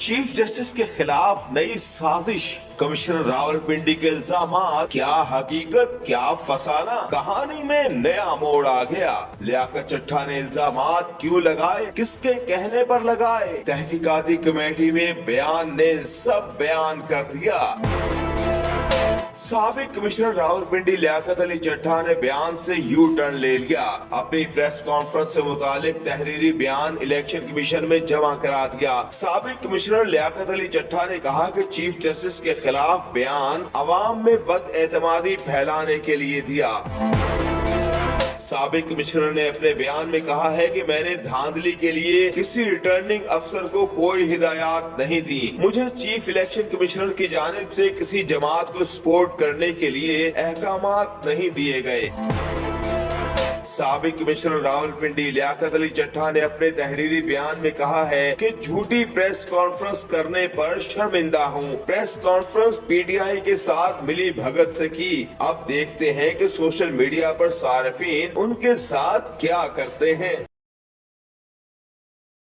Chief justice के खिलाफ नई साजिश, कमिश्नर रावलपिंडी के इल्जामात, क्या हकीकत क्या फसाना, कहानी में नया मोड़ आ गया। लियाकत चड्ढा ने इल्जामात क्यों लगाए, किसके कहने पर लगाए, तहकीकाती कमेटी में बयान ने सब बयान कर दिया। साबिक कमिश्नर रावलपिंडी लियाकत अली चड्ढा ने बयान से यू टर्न ले लिया। अपनी प्रेस कॉन्फ्रेंस से मुतालिक तहरीरी बयान इलेक्शन कमीशन में जमा करा दिया। साबिक कमिश्नर लियाकत अली चड्ढा ने कहा कि चीफ जस्टिस के खिलाफ बयान अवाम में बदएतमादी फैलाने के लिए दिया। साबिक कमिश्नर ने अपने बयान में कहा है कि मैंने धांधली के लिए किसी रिटर्निंग अफसर को कोई हिदायत नहीं दी। मुझे चीफ इलेक्शन कमिश्नर की जानिब से किसी जमात को सपोर्ट करने के लिए अहकामात नहीं दिए गए। साबिक कमिश्नर रावलपिंडी लियाकत अली चड्ढा ने अपने तहरीरी बयान में कहा है कि झूठी प्रेस कॉन्फ्रेंस करने पर शर्मिंदा हूँ। प्रेस कॉन्फ्रेंस पीटीआई के साथ मिली भगत से की। अब देखते हैं कि सोशल मीडिया पर सार्फिन उनके साथ क्या करते हैं।